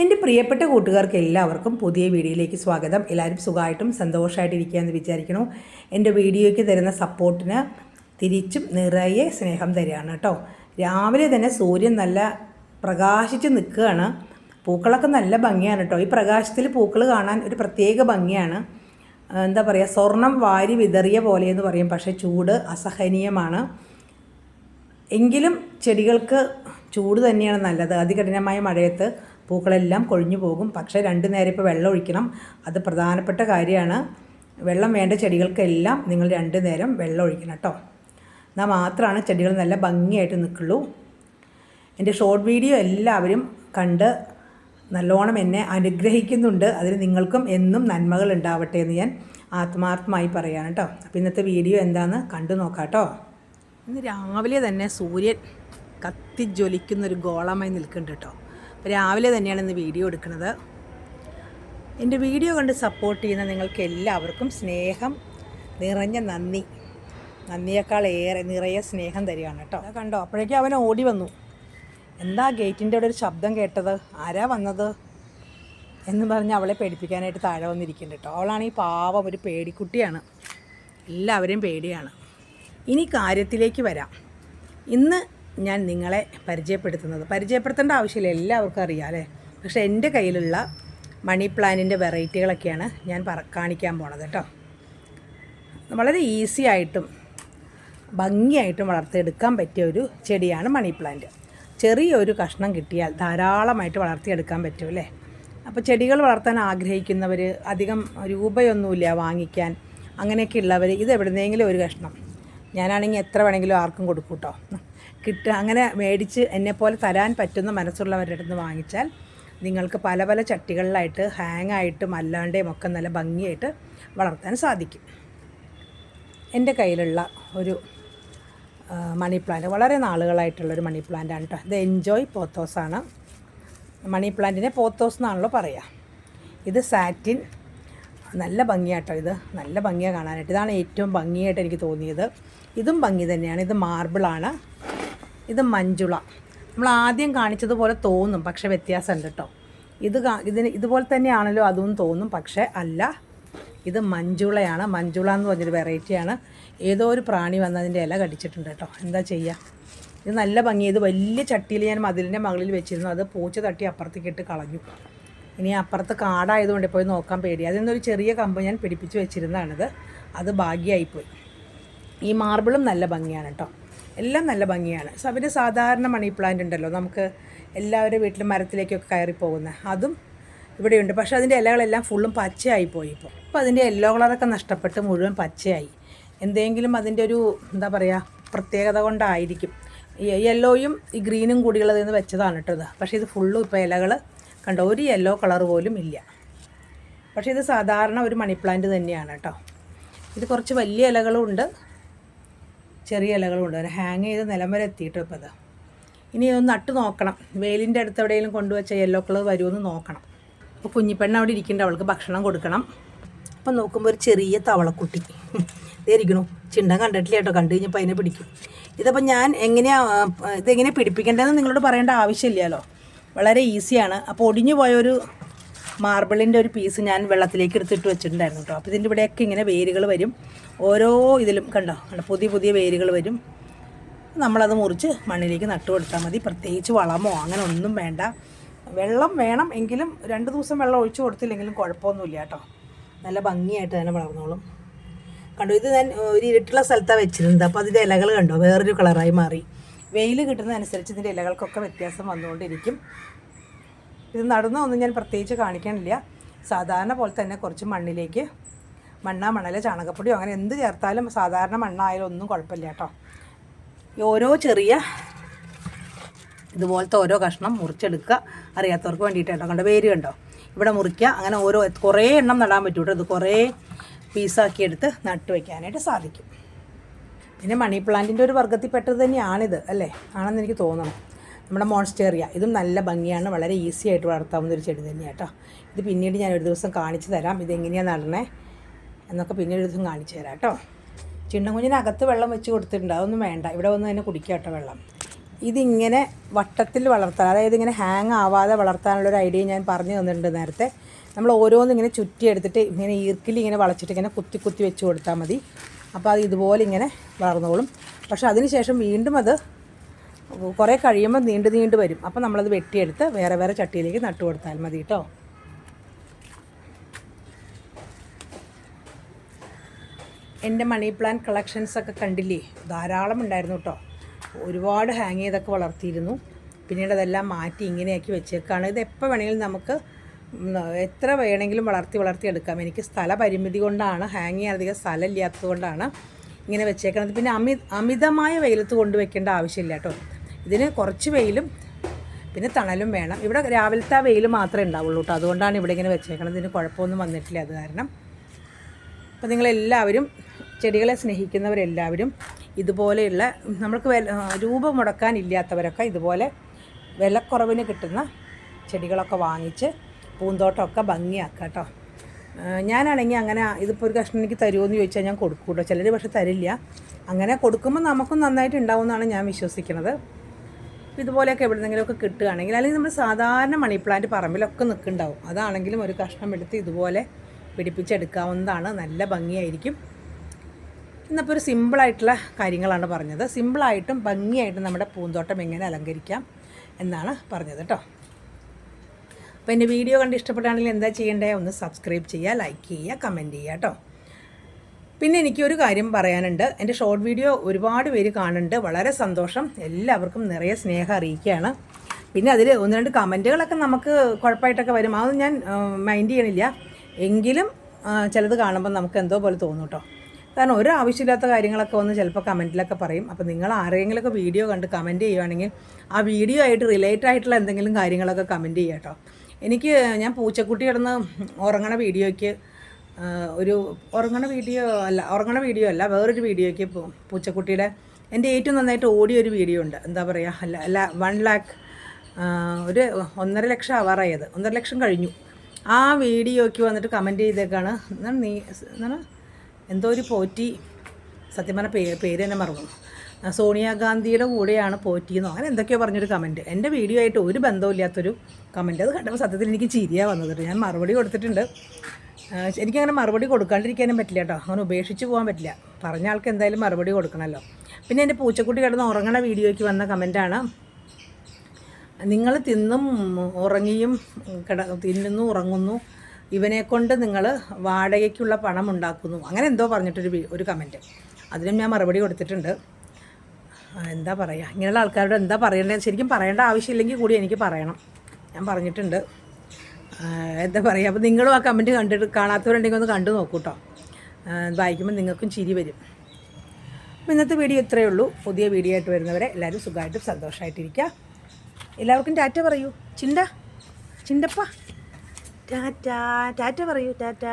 എൻ്റെ പ്രിയപ്പെട്ട കൂട്ടുകാർക്ക് എല്ലാവർക്കും പുതിയ വീഡിയോയിലേക്ക് സ്വാഗതം. എല്ലാവരും സുഖമായിട്ടും സന്തോഷമായിട്ടിരിക്കുകയെന്ന് വിചാരിക്കണു. എൻ്റെ വീഡിയോയ്ക്ക് തരുന്ന സപ്പോർട്ടിന് തിരിച്ചും നിറയെ സ്നേഹം തരികയാണ് കേട്ടോ. രാവിലെ തന്നെ സൂര്യൻ നല്ല പ്രകാശിച്ച് നിൽക്കുകയാണ്. പൂക്കളൊക്കെ നല്ല ഭംഗിയാണ് കേട്ടോ. ഈ പ്രകാശത്തിൽ പൂക്കൾ കാണാൻ ഒരു പ്രത്യേക ഭംഗിയാണ്. എന്താ പറയുക, സ്വർണം വാരി വിതറിയ പോലെയെന്ന് പറയും. പക്ഷേ ചൂട് അസഹനീയമാണ്. എങ്കിലും ചെടികൾക്ക് ചൂട് തന്നെയാണ് നല്ലത്. അതികഠിനമായ മഴയത്ത് പൂക്കളെല്ലാം കൊഴിഞ്ഞു പോകും. പക്ഷേ 2 നേരം ഇപ്പോൾ വെള്ളം ഒഴിക്കണം. അത് പ്രധാനപ്പെട്ട കാര്യമാണ്. വെള്ളം വേണ്ട ചെടികൾക്കെല്ലാം നിങ്ങൾ 2 നേരം വെള്ളം ഒഴിക്കണം കേട്ടോ. എന്നാൽ മാത്രമാണ് ചെടികൾ നല്ല ഭംഗിയായിട്ട് നിൽക്കുള്ളൂ. എൻ്റെ ഷോർട്ട് വീഡിയോ എല്ലാവരും കണ്ട് നല്ലോണം എന്നെ അനുഗ്രഹിക്കുന്നുണ്ട്. അതിന് നിങ്ങൾക്കും എന്നും നന്മകൾ ഉണ്ടാവട്ടെ എന്ന് ഞാൻ ആത്മാർത്ഥമായി പറയുകയാണ് കേട്ടോ. അപ്പോൾ ഇന്നത്തെ വീഡിയോ എന്താണെന്ന് കണ്ടു നോക്കാം കേട്ടോ. ഇന്ന് രാവിലെ തന്നെ സൂര്യൻ കത്തിജ്വലിക്കുന്നൊരു ഗോളമായി നിൽക്കുന്നുണ്ട് കേട്ടോ. അപ്പോൾ രാവിലെ തന്നെയാണ് ഇന്ന് വീഡിയോ എടുക്കുന്നത്. എൻ്റെ വീഡിയോ കണ്ട് സപ്പോർട്ട് ചെയ്യുന്ന നിങ്ങൾക്ക് എല്ലാവർക്കും സ്നേഹം നിറഞ്ഞ നന്ദിയേക്കാൾ ഏറെ നിറയെ സ്നേഹം തരികയാണ് കേട്ടോ. കണ്ടോ, അപ്പോഴേക്കും അവൻ ഓടി വന്നു. എന്താ ഗേറ്റിൻ്റെ അവിടെ ഒരു ശബ്ദം കേട്ടത്, ആരാ വന്നത് എന്ന് പറഞ്ഞ് അവളെ പേടിപ്പിക്കാനായിട്ട് താഴെ വന്നിരിക്കുന്നുണ്ട് കേട്ടോ. അവളാണ് ഈ പാവം ഒരു പേടിക്കുട്ടിയാണ്. എല്ലാവരെയും പേടിയാണ്. ഇനി കാര്യത്തിലേക്ക് വരാം. ഇന്ന് ഞാൻ നിങ്ങളെ പരിചയപ്പെടുത്തേണ്ട ആവശ്യമില്ല, എല്ലാവർക്കും അറിയാം അല്ലേ. പക്ഷേ എൻ്റെ കയ്യിലുള്ള മണി പ്ലാന്റിൻ്റെ വെറൈറ്റികളൊക്കെയാണ് ഞാൻ കാണിക്കാൻ പോണത് കേട്ടോ. വളരെ ഈസി ആയിട്ടും ഭംഗിയായിട്ടും വളർത്തിയെടുക്കാൻ പറ്റിയ ഒരു ചെടിയാണ് മണി പ്ലാന്റ്. ചെറിയൊരു കഷ്ണം കിട്ടിയാൽ ധാരാളമായിട്ട് വളർത്തിയെടുക്കാൻ പറ്റും അല്ലേ. അപ്പോൾ ചെടികൾ വളർത്താൻ ആഗ്രഹിക്കുന്നവർ, അധികം രൂപയൊന്നുമില്ല വാങ്ങിക്കാൻ, അങ്ങനെയൊക്കെ ഉള്ളവർ ഇത് എവിടുന്നെങ്കിലും ഒരു കഷ്ണം, ഞാനാണെങ്കിൽ എത്ര വേണമെങ്കിലും ആർക്കും കൊടുക്കും കേട്ടോ. അങ്ങനെ മേടിച്ച് എന്നെപ്പോലെ തരാൻ പറ്റുന്ന മനസ്സുള്ളവരുടെ അടുത്ത് വാങ്ങിച്ചാൽ നിങ്ങൾക്ക് പല പല ചട്ടികളിലായിട്ട് ഹാങ്ങായിട്ടും അല്ലാണ്ടേയും ഒക്കെ നല്ല ഭംഗിയായിട്ട് വളർത്താൻ സാധിക്കും. എൻ്റെ കയ്യിലുള്ള ഒരു മണി പ്ലാന്റ് വളരെ നാളുകളായിട്ടുള്ളൊരു മണി പ്ലാന്റാണ് കേട്ടോ. ഇത് എൻജോയ് പോത്തോസാണ്. മണി പ്ലാന്റിനെ പോത്തോസ് എന്നാണല്ലോ പറയുക. ഇത് സാറ്റിൻ, നല്ല ഭംഗിയാട്ടോ. ഇത് നല്ല ഭംഗിയാണ് കാണാനായിട്ട്. ഇതാണ് ഏറ്റവും ഭംഗിയായിട്ട് എനിക്ക് തോന്നിയത്. ഇതും ഭംഗി തന്നെയാണ്. ഇത് മാർബിളാണ്. ഇത് മഞ്ജുള. നമ്മൾ ആദ്യം കാണിച്ചതുപോലെ തോന്നും, പക്ഷേ വ്യത്യാസമുണ്ട് കേട്ടോ. ഇതിന് ഇതുപോലെ തന്നെയാണല്ലോ അതും തോന്നും, പക്ഷേ അല്ല. ഇത് മഞ്ജുളയാണ്. മഞ്ജുള എന്ന് പറഞ്ഞൊരു വെറൈറ്റിയാണ്. ഏതോ ഒരു പ്രാണി വന്ന് അതിൻ്റെ ഇല കടിച്ചിട്ടുണ്ട് കേട്ടോ. എന്താ ചെയ്യുക. ഇത് നല്ല ഭംഗി. ഇത് വലിയ ചട്ടിയിൽ ഞാൻ മതിലിൻ്റെ മകളിൽ വെച്ചിരുന്നു. അത് പൂച്ച തട്ടി അപ്പുറത്തേക്ക് ഇട്ട് കളഞ്ഞു. ഇനി അപ്പുറത്ത് കാടായതുകൊണ്ട് പോയി നോക്കാൻ പേടി. അതിൽ നിന്നൊരു ചെറിയ കമ്പ് ഞാൻ പിടിപ്പിച്ച് വെച്ചിരുന്നതാണിത്. അത് ഭാഗ്യമായിപ്പോയി. ഈ മാർബിളും നല്ല ഭംഗിയാണ് കേട്ടോ. എല്ലാം നല്ല ഭംഗിയാണ്. പിന്നെ സാധാരണ മണി പ്ലാന്റ് ഉണ്ടല്ലോ, നമുക്ക് എല്ലാവരുടെ വീട്ടിലും മരത്തിലേക്കൊക്കെ കയറി പോകുന്നത്, അതും ഇവിടെയുണ്ട്. പക്ഷേ അതിൻ്റെ ഇലകളെല്ലാം ഫുള്ളും പച്ചയായിപ്പോയി ഇപ്പോൾ അതിൻ്റെ യെല്ലോ കളറൊക്കെ നഷ്ടപ്പെട്ട് മുഴുവൻ പച്ചയായി. എന്തെങ്കിലും അതിൻ്റെ ഒരു എന്താ പറയുക പ്രത്യേകത കൊണ്ടായിരിക്കും. യെല്ലോയും ഈ ഗ്രീനും കൂടിയുള്ളതെന്ന് വെച്ചതാണ് കേട്ടത്. പക്ഷേ ഇത് ഫുള്ളും ഇപ്പോൾ ഇലകൾ കണ്ടോ, ഒരു യെല്ലോ കളർ പോലും ഇല്ല. പക്ഷേ ഇത് സാധാരണ ഒരു മണി പ്ലാന്റ് തന്നെയാണ് കേട്ടോ. ഇത് കുറച്ച് വലിയ ഇലകളും ഉണ്ട്, ചെറിയ ഇലകളും ഉണ്ട്. ഹാങ് ചെയ്ത് നിലം വരെ എത്തിയിട്ട് ഇപ്പോൾ ഇത് ഇനി ഒന്ന് നട്ട് നോക്കണം. വെയിലിൻ്റെ അടുത്ത് എവിടെയെങ്കിലും കൊണ്ടുവച്ച യെല്ലോ കളർ വരുമെന്ന് നോക്കണം. അപ്പോൾ കുഞ്ഞിപ്പെണ്ണ അവിടെ ഇരിക്കേണ്ട, അവൾക്ക് ഭക്ഷണം കൊടുക്കണം. അപ്പം നോക്കുമ്പോൾ ഒരു ചെറിയ തവളക്കുട്ടി ഇതായിരിക്കണു. ചിണ്ടം കണ്ടിട്ടില്ല കേട്ടോ. കണ്ടു കഴിഞ്ഞപ്പോൾ അതിനെ പിടിക്കും. ഇതിപ്പോൾ ഞാൻ ഇതെങ്ങനെ പിടിപ്പിക്കേണ്ടതെന്ന് നിങ്ങളോട് പറയേണ്ട ആവശ്യമില്ലല്ലോ, വളരെ ഈസിയാണ്. അപ്പോൾ ഒടിഞ്ഞു പോയൊരു മാർബിളിൻ്റെ ഒരു പീസ് ഞാൻ വെള്ളത്തിലേക്ക് എടുത്തിട്ട് വെച്ചിട്ടുണ്ടായിരുന്നു കേട്ടോ. അപ്പോൾ ഇതിൻ്റെ ഇവിടെയൊക്കെ ഇങ്ങനെ വേരുകൾ വരും. ഓരോ ഇതിലും കണ്ടോ പുതിയ പുതിയ വേരുകൾ വരും. നമ്മളത് മുറിച്ച് മണ്ണിലേക്ക് നട്ടു കൊടുത്താൽ മതി. പ്രത്യേകിച്ച് വളമോ അങ്ങനെ ഒന്നും വേണ്ട. വെള്ളം വേണം എങ്കിലും 2 ദിവസം വെള്ളം ഒഴിച്ചു കൊടുത്തില്ലെങ്കിലും കുഴപ്പമൊന്നുമില്ല കേട്ടോ. നല്ല ഭംഗിയായിട്ട് തന്നെ വളർന്നോളും. കണ്ടോ, ഇത് ഞാൻ ഒരു ഇരുട്ടുള്ള സ്ഥലത്താണ് വെച്ചിരുന്നത്. അപ്പോൾ അതിൻ്റെ ഇലകൾ കണ്ടോ വേറൊരു കളറായി മാറി. വെയിൽ കിട്ടുന്നതനുസരിച്ച് ഇതിൻ്റെ ഇലകൾക്കൊക്കെ വ്യത്യാസം വന്നുകൊണ്ടിരിക്കും. ഇത് നടന്നൊന്നും ഞാൻ പ്രത്യേകിച്ച് കാണിക്കാനില്ല. സാധാരണ പോലെ തന്നെ കുറച്ച് മണ്ണിലേക്ക് മണൽ ചാണകപ്പൊടിയോ അങ്ങനെ എന്ത് ചേർത്താലും, സാധാരണ മണ്ണായാലും ഒന്നും കുഴപ്പമില്ല കേട്ടോ. ഓരോ ചെറിയ ഇതുപോലത്തെ ഓരോ കഷ്ണം മുറിച്ചെടുക്കുക. അറിയാത്തവർക്ക് വേണ്ടിയിട്ട് കേട്ടോ. കണ്ടോ വേര് കണ്ടോ, ഇവിടെ മുറിക്കുക. അങ്ങനെ കുറേ എണ്ണം നടാൻ പറ്റും കേട്ടോ. ഇത് കുറേ പീസാക്കി എടുത്ത് നട്ട് വയ്ക്കാനായിട്ട് സാധിക്കും. പിന്നെ മണി പ്ലാന്റിൻ്റെ ഒരു വർഗ്ഗത്തിൽപ്പെട്ടത് തന്നെയാണിത് അല്ലേ, ആണെന്ന് എനിക്ക് തോന്നണം. നമ്മുടെ മോൺസ്റ്റേറിയ, ഇതും നല്ല ഭംഗിയാണ്. വളരെ ഈസി ആയിട്ട് വളർത്താവുന്നൊരു ചെടി തന്നെയാണ് കേട്ടോ. ഇത് പിന്നീട് ഞാൻ ഒരു ദിവസം കാണിച്ചു തരാം. ഇതെങ്ങനെയാണ് നടണേ എന്നൊക്കെ പിന്നീട് ഒരു ദിവസം കാണിച്ചു തരാം കേട്ടോ. ചിണ്ടൻകുഞ്ഞിനകത്ത് വെള്ളം വെച്ച് കൊടുത്തിട്ടുണ്ട്, അതൊന്നും വേണ്ട. ഇവിടെ വന്ന് തന്നെ കുടിക്കാം കേട്ടോ വെള്ളം. ഇതിങ്ങനെ വട്ടത്തിൽ വളർത്താൻ, അതായത് ഇങ്ങനെ ഹാങ് ആവാതെ വളർത്താനുള്ളൊരു ഐഡിയ ഞാൻ പറഞ്ഞു തന്നിട്ടുണ്ട് നേരത്തെ. നമ്മൾ ഓരോന്നും ഇങ്ങനെ ചുറ്റിയെടുത്തിട്ട് ഇങ്ങനെ ഈർക്കിൽ ഇങ്ങനെ വളച്ചിട്ട് ഇങ്ങനെ കുത്തി കുത്തി വെച്ച് കൊടുത്താൽ മതി. അപ്പോൾ അത് ഇതുപോലെ ഇങ്ങനെ വളർന്നോളും. പക്ഷേ അതിന് ശേഷം വീണ്ടും അത് കുറേ കഴിയുമ്പോൾ നീണ്ട് വരും. അപ്പോൾ നമ്മളത് വെട്ടിയെടുത്ത് വേറെ വേറെ ചട്ടിയിലേക്ക് നട്ടു കൊടുത്താൽ മതി കേട്ടോ. എൻ്റെ മണി പ്ലാന്റ് കളക്ഷൻസൊക്കെ കണ്ടില്ലേ, ധാരാളം ഉണ്ടായിരുന്നു കേട്ടോ. ഒരുപാട് ഹാങ് ചെയ്തൊക്കെ വളർത്തിയിരുന്നു. പിന്നീട് അതെല്ലാം മാറ്റി ഇങ്ങനെയാക്കി വെച്ചേക്കാണ്. ഇത് എപ്പോൾ വേണമെങ്കിലും നമുക്ക് എത്ര വേണമെങ്കിലും വളർത്തി എടുക്കാം. എനിക്ക് സ്ഥല പരിമിതി കൊണ്ടാണ്, ഹാങ് ചെയ്യാൻ അധികം സ്ഥലം ഇല്ലാത്തത് കൊണ്ടാണ് ഇങ്ങനെ വെച്ചേക്കുന്നത്. പിന്നെ അമിതമായ വെയിലത്ത് കൊണ്ടുവയ്ക്കേണ്ട ആവശ്യമില്ല കേട്ടോ. ഇതിന് കുറച്ച് വെയിലും പിന്നെ തണലും വേണം. ഇവിടെ രാവിലത്തെ വെയിൽ മാത്രമേ ഉണ്ടാവുള്ളൂ കേട്ടോ. അതുകൊണ്ടാണ് ഇവിടെ ഇങ്ങനെ വെച്ചേക്കുന്നത്. ഇതിന് കുഴപ്പമൊന്നും വന്നിട്ടില്ല അത് കാരണം. അപ്പോൾ നിങ്ങളെല്ലാവരും, ചെടികളെ സ്നേഹിക്കുന്നവരെല്ലാവരും ഇതുപോലെയുള്ള, നമ്മൾക്ക് രൂപ മുടക്കാനില്ലാത്തവരൊക്കെ ഇതുപോലെ വിലക്കുറവിന് കിട്ടുന്ന ചെടികളൊക്കെ വാങ്ങിച്ച് പൂന്തോട്ടമൊക്കെ ഭംഗിയാക്കുക കേട്ടോ. ഞാനാണെങ്കിൽ അങ്ങനെ ഇതിപ്പോൾ ഒരു കഷ്ണം എനിക്ക് തരുമോ എന്ന് ചോദിച്ചാൽ ഞാൻ കൊടുക്കും കേട്ടോ. ചിലർ പക്ഷെ തരില്ല. അങ്ങനെ കൊടുക്കുമ്പോൾ നമുക്കും നന്നായിട്ട് ഉണ്ടാവും എന്നാണ് ഞാൻ വിശ്വസിക്കുന്നത്. ഇതുപോലെയൊക്കെ എവിടെന്നെങ്കിലുമൊക്കെ കിട്ടുകയാണെങ്കിൽ, അല്ലെങ്കിൽ നമ്മൾ സാധാരണ മണി പ്ലാന്റ് പറമ്പിലൊക്കെ നിൽക്കുന്നുണ്ടാവും, അതാണെങ്കിലും ഒരു കഷ്ണം എടുത്ത് ഇതുപോലെ പിടിപ്പിച്ചെടുക്കാവുന്നതാണ്. നല്ല ഭംഗിയായിരിക്കും. ഇന്നിപ്പോൾ ഒരു സിമ്പിളായിട്ടുള്ള കാര്യങ്ങളാണ് പറഞ്ഞത്. സിമ്പിളായിട്ടും ഭംഗിയായിട്ടും നമ്മുടെ പൂന്തോട്ടം എങ്ങനെ അലങ്കരിക്കാം എന്നാണ് പറഞ്ഞത് കേട്ടോ. അപ്പോൾ എൻ്റെ വീഡിയോ കണ്ട് ഇഷ്ടപ്പെടുകയാണെങ്കിൽ എന്താ ചെയ്യേണ്ടത്? ഒന്ന് സബ്സ്ക്രൈബ് ചെയ്യുക, ലൈക്ക് ചെയ്യുക, കമൻറ്റ് ചെയ്യുക കേട്ടോ. പിന്നെ എനിക്കൊരു കാര്യം പറയാനുണ്ട്. എൻ്റെ ഷോർട്ട് വീഡിയോ ഒരുപാട് പേര് കാണുന്നുണ്ട്, വളരെ സന്തോഷം. എല്ലാവർക്കും നിറയെ സ്നേഹം അറിയിക്കുകയാണ്. പിന്നെ അതിൽ 1-2 കമൻറ്റുകളൊക്കെ നമുക്ക് കുഴപ്പമായിട്ടൊക്കെ വരും. അതൊന്നും ഞാൻ മൈൻഡ് ചെയ്യണില്ല. എങ്കിലും ചിലത് കാണുമ്പോൾ നമുക്ക് എന്തോ പോലെ തോന്നും കേട്ടോ. കാരണം ഒരു ആവശ്യമില്ലാത്ത കാര്യങ്ങളൊക്കെ ഒന്ന് ചിലപ്പോൾ കമൻറ്റിലൊക്കെ പറയും. അപ്പോൾ നിങ്ങൾ ആരെങ്കിലുമൊക്കെ വീഡിയോ കണ്ട് കമൻറ്റ് ചെയ്യുകയാണെങ്കിൽ ആ വീഡിയോ ആയിട്ട് റിലേറ്റഡ് ആയിട്ടുള്ള എന്തെങ്കിലും കാര്യങ്ങളൊക്കെ കമൻറ്റ് ചെയ്യുക കേട്ടോ. ഞാൻ പൂച്ചക്കുട്ടി കിടന്ന് ഉറങ്ങണ വീഡിയോയ്ക്ക് ഉറങ്ങണ വീഡിയോ അല്ല വേറൊരു വീഡിയോയ്ക്ക് പൂച്ചക്കുട്ടിയുടെ എൻ്റെ ഏറ്റവും നന്നായിട്ട് ഓടിയൊരു വീഡിയോ ഉണ്ട്. എന്താ പറയുക, 1 lakh ഒരു 1.5 ലക്ഷം ആവാറായത്, 1.5 ലക്ഷം കഴിഞ്ഞു. ആ വീഡിയോയ്ക്ക് വന്നിട്ട് കമൻറ്റ് ചെയ്തേക്കാണ്, എന്താണ് എന്തോ ഒരു പോറ്റി, സത്യം പറഞ്ഞ പേര് തന്നെ മറന്നു, സോണിയാഗാന്ധിയുടെ കൂടെയാണ് പോറ്റിയെന്നോ അങ്ങനെ എന്തൊക്കെയോ പറഞ്ഞൊരു കമൻറ്റ്. എൻ്റെ വീഡിയോ ആയിട്ട് ഒരു ബന്ധമില്ലാത്തൊരു കമൻറ്റ്. അത് കണ്ടപ്പോൾ സത്യത്തിൽ എനിക്ക് ചിരിയാണ് വന്നത്. ഞാൻ മറുപടി കൊടുത്തിട്ടുണ്ട്. എനിക്കങ്ങനെ മറുപടി കൊടുക്കാണ്ടിരിക്കാനും പറ്റില്ല കേട്ടോ. അങ്ങനെ ഉപേക്ഷിച്ച് പോകാൻ പറ്റില്ല. പറഞ്ഞ ആൾക്ക് എന്തായാലും മറുപടി കൊടുക്കണമല്ലോ. പിന്നെ എൻ്റെ പൂച്ചക്കുട്ടി കിടന്ന് ഉറങ്ങണ വീഡിയോയ്ക്ക് വന്ന കമൻറ്റാണ്, നിങ്ങൾ തിന്നും ഉറങ്ങിയും തിന്നുന്നു ഉറങ്ങുന്നു, ഇവനെക്കൊണ്ട് നിങ്ങൾ വാടകയ്ക്കുള്ള പണം ഉണ്ടാക്കുന്നു, അങ്ങനെ എന്തോ പറഞ്ഞിട്ടൊരു കമൻറ്റ്. അതിനും ഞാൻ മറുപടി കൊടുത്തിട്ടുണ്ട്. എന്താ പറയുക, ഇങ്ങനെയുള്ള ആൾക്കാരോട് എന്താ പറയേണ്ടത്? ശരിക്കും പറയേണ്ട ആവശ്യമില്ലെങ്കിൽ കൂടി എനിക്ക് പറയണം. ഞാൻ പറഞ്ഞിട്ടുണ്ട്. എന്താ പറയുക, അപ്പോൾ നിങ്ങളും ആ കമൻറ്റ് കാണാത്തവരുണ്ടെങ്കിൽ ഒന്ന് കണ്ടു നോക്കൂ കേട്ടോ. വായിക്കുമ്പോൾ നിങ്ങൾക്കും ചിരി വരും. അപ്പോൾ ഇന്നത്തെ വീഡിയോ ഇത്രയേ ഉള്ളൂ. പുതിയ വീഡിയോ ആയിട്ട് വരുന്നവരെ എല്ലാവരും സുഖമായിട്ടും സന്തോഷമായിട്ടിരിക്കുക. എല്ലാവർക്കും ടാറ്റ പറയൂ. ചിണ്ടപ്പ ടാറ്റ പറയൂ. ടാറ്റ.